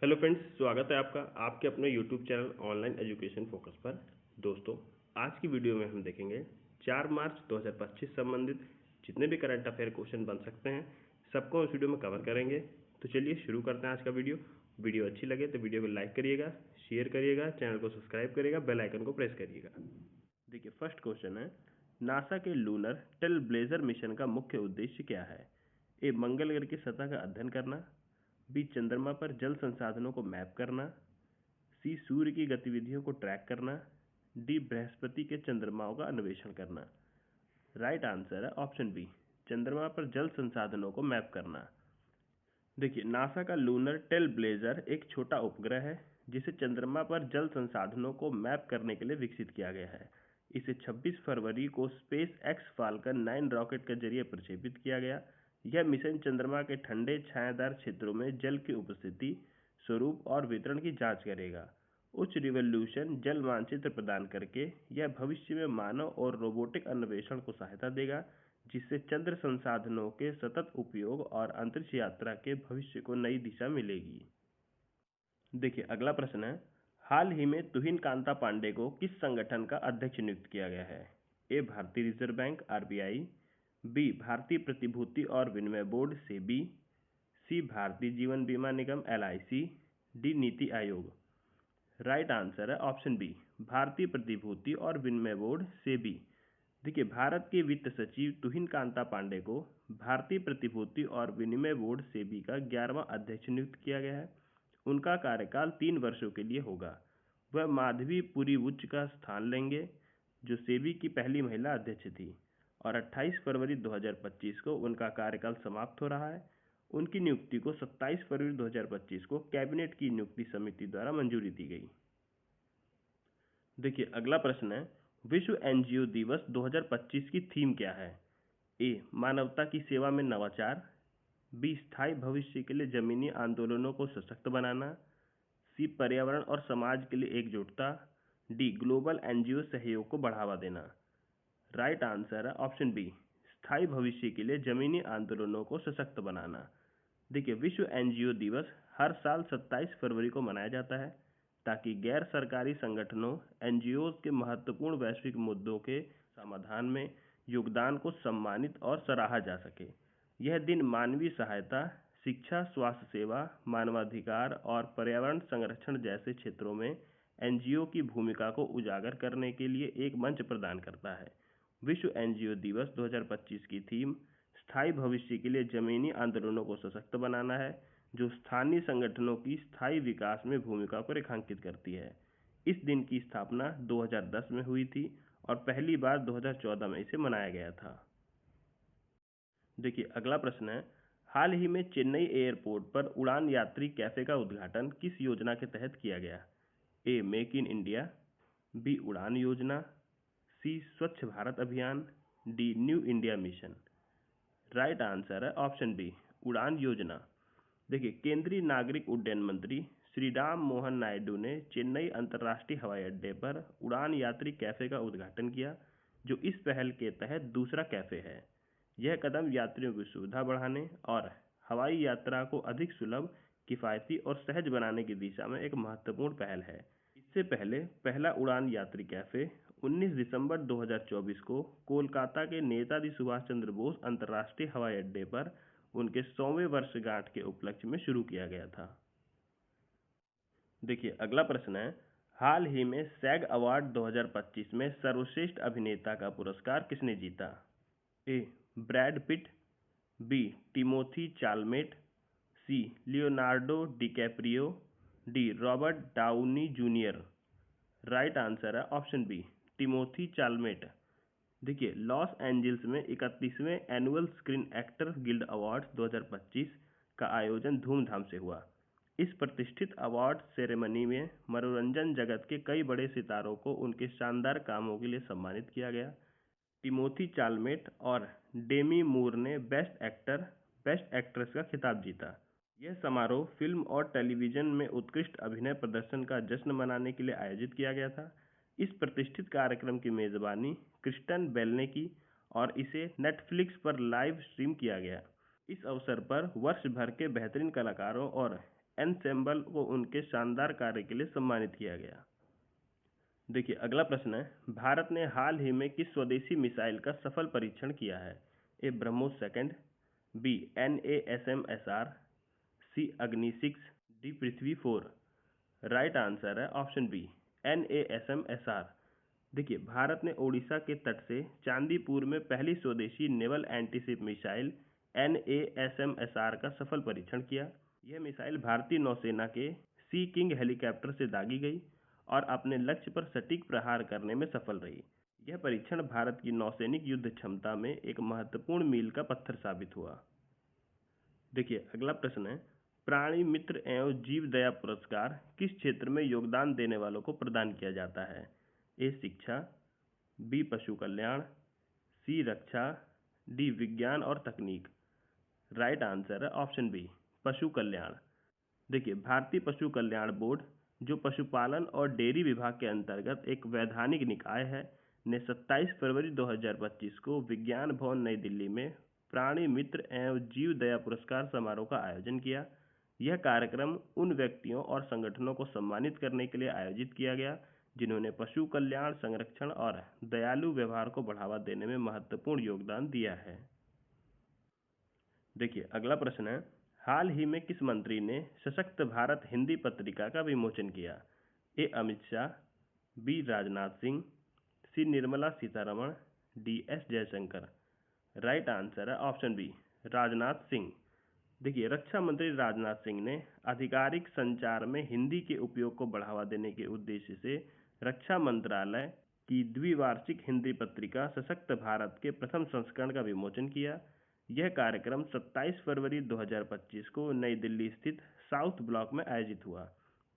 Hello friends, स्वागत है आपका आपके अपने YouTube channel online education focus पर। दोस्तों, आज की वीडियो में हम देखेंगे 4 मार्च 2025 संबंधित जितने भी करंट अफेयर क्वेश्चन बन सकते हैं सबको इस वीडियो में कवर करेंगे। तो चलिए शुरू करते हैं आज का वीडियो अच्छी लगे तो वीडियो को लाइक करिएगा, शेयर करिएगा, चैनल को सब्सक्राइब करिएगा, बेल आइकन को प्रेस करिएगा। देखिए, फर्स्ट क्वेश्चन है, नासा के लूनर ट्रेलब्लेजर मिशन का मुख्य उद्देश्य क्या है? ए, मंगल ग्रह की सतह का अध्ययन करना। बी, चंद्रमा पर जल संसाधनों को मैप करना। सी, सूर्य की गतिविधियों को ट्रैक करना। डी, बृहस्पति के चंद्रमाओं का अन्वेषण करना। राइट आंसर है ऑप्शन बी, चंद्रमा पर जल संसाधनों को मैप करना। देखिए, नासा का लूनर ट्रेलब्लेजर एक छोटा उपग्रह है जिसे चंद्रमा पर जल संसाधनों को मैप करने के लिए विकसित किया गया है। इसे 26 फरवरी को स्पेस एक्स फाल्कन 9 रॉकेट के जरिए प्रक्षेपित किया गया। यह मिशन चंद्रमा के ठंडे छायादार क्षेत्रों में जल की उपस्थिति, स्वरूप और वितरण की जांच करेगा। उच्च रिवोल्यूशन जल मानचित्र प्रदान करके यह भविष्य में मानव और रोबोटिक अन्वेषण को सहायता देगा, जिससे चंद्र संसाधनों के सतत उपयोग और अंतरिक्ष यात्रा के भविष्य को नई दिशा मिलेगी। देखिए, अगला प्रश्न है, हाल ही में तुहिन कांता पांडे को किस संगठन का अध्यक्ष नियुक्त किया गया है? ए, भारतीय रिजर्व बैंक आरबीआई। बी, भारतीय प्रतिभूति और विनिमय बोर्ड सेबी। सी, भारतीय जीवन बीमा निगम LIC. D, NITI Aayog. Right answer है ऑप्शन बी, भारतीय प्रतिभूति और विनिमय बोर्ड सेबी। देखिए, भारत के वित्त सचिव तुहिन कांता पांडे को भारतीय प्रतिभूति और विनिमय बोर्ड सेबी का 11वां अध्यक्ष नियुक्त किया गया है। उनका कार्यकाल 3 वर्षों के लिए होगा। वह माधवी पुरीवुच का स्थान लेंगे, जो सेबी की पहली महिला अध्यक्ष थी, और 28 फरवरी 2025 को उनका कार्यकाल समाप्त हो रहा है। उनकी नियुक्ति को 27 फरवरी 2025 को कैबिनेट की नियुक्ति समिति द्वारा मंजूरी दी गई। देखिए, अगला प्रश्न है, विश्व एनजीओ दिवस 2025 की थीम क्या है? ए, मानवता की सेवा में नवाचार। बी, स्थायी भविष्य के लिए जमीनी आंदोलनों को सशक्त बनाना। सी, पर्यावरण और समाज के लिए एकजुटता। डी, ग्लोबल एनजीओ सहयोग को बढ़ावा देना। राइट आंसर है ऑप्शन बी, स्थायी भविष्य के लिए जमीनी आंदोलनों को सशक्त बनाना। देखिए, विश्व एनजीओ दिवस हर साल 27 फरवरी को मनाया जाता है ताकि गैर सरकारी संगठनों एनजीओ के महत्वपूर्ण वैश्विक मुद्दों के समाधान में योगदान को सम्मानित और सराहा जा सके। यह दिन मानवीय सहायता, शिक्षा, स्वास्थ्य सेवा, मानवाधिकार और पर्यावरण संरक्षण जैसे क्षेत्रों में एनजीओ की भूमिका को उजागर करने के लिए एक मंच प्रदान करता है। विश्व एनजीओ दिवस 2025 की थीम स्थायी भविष्य के लिए जमीनी आंदोलनों को सशक्त बनाना है, जो स्थानीय संगठनों की स्थायी विकास में भूमिका को रेखांकित करती है। इस दिन की स्थापना 2010 में हुई थी और पहली बार 2014 में इसे मनाया गया था। देखिए, अगला प्रश्न है, हाल ही में चेन्नई एयरपोर्ट पर उड़ान यात्री कैफे का उद्घाटन किस योजना के तहत किया गया? ए, मेक इन इंडिया। बी, उड़ान योजना। सी, स्वच्छ भारत अभियान। D, new India mission. Right answer है ऑप्शन बी, उड़ान योजना। देखिए, केंद्रीय नागरिक उड्डयन मंत्री श्री राम मोहन नायडू ने चेन्नई अंतर्राष्ट्रीय हवाई अड्डे पर उड़ान यात्री कैफे का उद्घाटन किया, जो इस पहल के तहत दूसरा कैफे है। यह कदम यात्रियों की सुविधा बढ़ाने और हवाई यात्रा को अधिक सुलभ, किफ़ायती और सहज बनाने की दिशा में एक महत्वपूर्ण पहल है। इससे पहले पहला उड़ान यात्री कैफे 19 दिसंबर 2024 को कोलकाता के नेताजी सुभाष चंद्र बोस अंतर्राष्ट्रीय हवाई अड्डे पर उनके 100वें वर्षगांठ के उपलक्ष्य में शुरू किया गया था। देखिए, अगला प्रश्न है, हाल ही में सैग अवार्ड 2025 में सर्वश्रेष्ठ अभिनेता का पुरस्कार किसने जीता? A, Brad Pitt. B, Timothee Chalamet. C, Leonardo DiCaprio. D, Robert Downey Junior. Right answer है ऑप्शन बी, टिमोथी चालमेट। देखिए, लॉस एंजल्स में 31वें annual screen actor guild awards 2025 का आयोजन धूमधाम से हुआ। इस प्रतिष्ठित अवार्ड सेरेमनी में मनोरंजन जगत के कई बड़े सितारों को उनके शानदार कामों के लिए सम्मानित किया गया। टिमोथी चालमेट और डेमी मूर ने बेस्ट एक्टर, बेस्ट एक्ट्रेस का खिताब जीता। यह समारोह फिल्म और टेलीविजन में उत्कृष्ट अभिनय प्रदर्शन का जश्न मनाने के लिए आयोजित किया गया था। इस प्रतिष्ठित कार्यक्रम की मेजबानी क्रिस्टन बेल ने की और इसे नेटफ्लिक्स पर लाइव स्ट्रीम किया गया। इस अवसर पर वर्ष भर के बेहतरीन कलाकारों और एनसेम्बल को उनके शानदार कार्य के लिए सम्मानित किया गया। देखिए अगला प्रश्न है, भारत ने हाल ही में किस स्वदेशी मिसाइल का सफल परीक्षण किया है? ए ब्रह्मोस सेकंड, बी NASM-SR, सी अग्नि 6, डी पृथ्वी 4। राइट आंसर है ऑप्शन बी NASM-SR। देखिए भारत ने ओडिशा के तट से चांदीपुर में पहली स्वदेशी नेवल एंटीशिप मिसाइल NASM-SR का सफल परीक्षण किया। यह मिसाइल भारतीय नौसेना के सी किंग हेलीकॉप्टर से दागी गई और अपने लक्ष्य पर सटीक प्रहार करने में सफल रही। यह परीक्षण भारत की नौसैनिक युद्ध क्षमता में एक महत्वपूर्ण मील का पत्थर साबित हुआ। देखिए अगला प्रश्न है, प्राणी मित्र एवं जीव दया पुरस्कार किस क्षेत्र में योगदान देने वालों को प्रदान किया जाता है? ए शिक्षा, बी पशु कल्याण, सी रक्षा, डी विज्ञान और तकनीक। राइट आंसर है ऑप्शन बी पशु कल्याण। देखिए भारतीय पशु कल्याण बोर्ड, जो पशुपालन और डेयरी विभाग के अंतर्गत एक वैधानिक निकाय है, ने 27 फरवरी 2025 को विज्ञान भवन नई दिल्ली में प्राणी मित्र एवं जीव दया पुरस्कार समारोह का आयोजन किया। यह कार्यक्रम उन व्यक्तियों और संगठनों को सम्मानित करने के लिए आयोजित किया गया जिन्होंने पशु कल्याण, संरक्षण और दयालु व्यवहार को बढ़ावा देने में महत्वपूर्ण योगदान दिया है। देखिए अगला प्रश्न है, हाल ही में किस मंत्री ने सशक्त भारत हिंदी पत्रिका का विमोचन किया? A Amit Shah, B Rajnath Singh, C Nirmala Sitharaman, D S Jaishankar. Right answer है ऑप्शन बी राजनाथ सिंह। देखिए रक्षा मंत्री राजनाथ सिंह ने आधिकारिक संचार में हिंदी के उपयोग को बढ़ावा देने के उद्देश्य से रक्षा मंत्रालय की द्विवार्षिक हिंदी पत्रिका सशक्त भारत के प्रथम संस्करण का विमोचन किया। यह कार्यक्रम 27 फरवरी 2025 को नई दिल्ली स्थित साउथ ब्लॉक में आयोजित हुआ।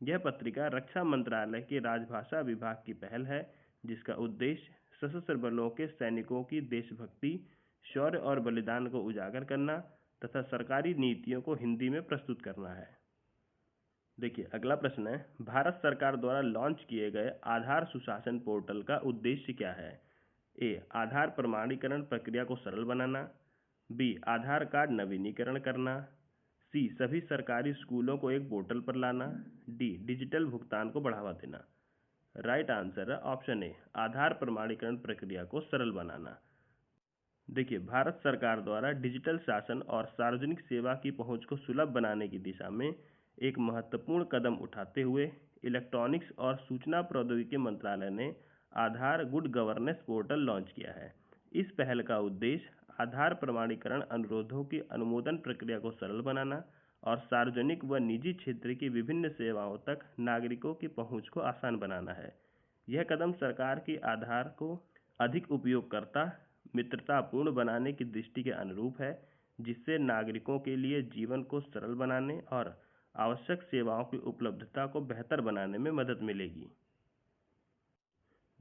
यह पत्रिका रक्षा मंत्रालय के राजभाषा विभाग की पहल है, जिसका उद्देश्य सशस्त्र बलों के सैनिकों की देशभक्ति, शौर्य और बलिदान को उजागर करना तथा सरकारी नीतियों को हिंदी में प्रस्तुत करना है। देखिए अगला प्रश्न है, भारत सरकार द्वारा लॉन्च किए गए आधार सुशासन पोर्टल का उद्देश्य क्या है? ए आधार प्रमाणीकरण प्रक्रिया को सरल बनाना, बी आधार कार्ड नवीनीकरण करना, सी सभी सरकारी स्कूलों को एक पोर्टल पर लाना, डी डिजिटल भुगतान को बढ़ावा देना। राइट आंसर है ऑप्शन ए आधार प्रमाणीकरण प्रक्रिया को सरल बनाना। देखिए भारत सरकार द्वारा डिजिटल शासन और सार्वजनिक सेवा की पहुंच को सुलभ बनाने की दिशा में एक महत्वपूर्ण कदम उठाते हुए इलेक्ट्रॉनिक्स और सूचना प्रौद्योगिकी मंत्रालय ने आधार गुड गवर्नेंस पोर्टल लॉन्च किया है। इस पहल का उद्देश्य आधार प्रमाणीकरण अनुरोधों की अनुमोदन प्रक्रिया को सरल बनाना और सार्वजनिक व निजी क्षेत्र की विभिन्न सेवाओं तक नागरिकों की पहुंच को आसान बनाना है। यह कदम सरकार की आधार को अधिक उपयोगकर्ता मित्रतापूर्ण बनाने की दृष्टि के अनुरूप है, जिससे नागरिकों के लिए जीवन को सरल बनाने और आवश्यक सेवाओं की उपलब्धता को बेहतर बनाने में मदद मिलेगी।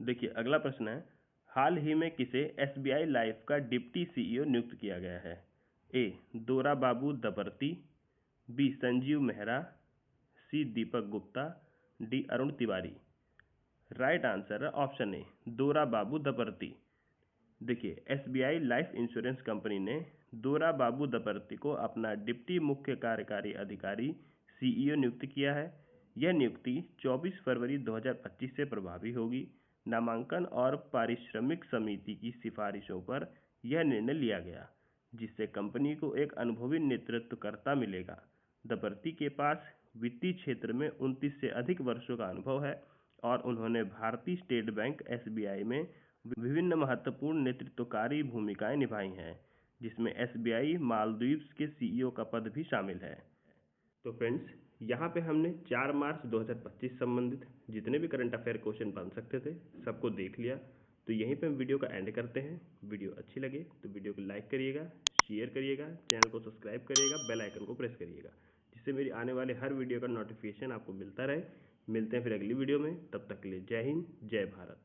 देखिए अगला प्रश्न है, हाल ही में किसे SBI लाइफ का डिप्टी CEO नियुक्त किया गया है? A Dora Babu Dabarti, B Sanjeev Mehra, C Deepak Gupta, D Arun Tiwari. Right answer है ऑप्शन ए दोरा बाबू दबर्ती। देखिए SBI लाइफ इंश्योरेंस कंपनी ने दोरा बाबू दबर्ती को अपना डिप्टी मुख्य कार्यकारी अधिकारी CEO नियुक्त किया है। यह नियुक्ति 24 फरवरी 2025 से प्रभावी होगी। नामांकन और पारिश्रमिक समिति की सिफारिशों पर यह निर्णय लिया गया, जिससे कंपनी को एक अनुभवी नेतृत्वकर्ता मिलेगा। दबर्ती के पास वित्तीय क्षेत्र में 29 से अधिक वर्षों का अनुभव है और उन्होंने भारतीय स्टेट बैंक SBI में विभिन्न महत्वपूर्ण नेतृत्वकारी भूमिकाएं निभाई हैं, जिसमें SBI मालदीव्स के CEO का पद भी शामिल है। तो फ्रेंड्स, यहाँ पे हमने 4 मार्च 2025 संबंधित जितने भी करंट अफेयर क्वेश्चन बन सकते थे सबको देख लिया। तो यहीं पे हम वीडियो का एंड करते हैं। वीडियो अच्छी लगे तो वीडियो को लाइक करिएगा, शेयर करिएगा, चैनल को सब्सक्राइब करिएगा, बेल आइकन को प्रेस करिएगा, जिससे मेरी आने वाले हर वीडियो का नोटिफिकेशन आपको मिलता रहे। मिलते हैं फिर अगली वीडियो में, तब तक के लिए जय हिंद, जय भारत।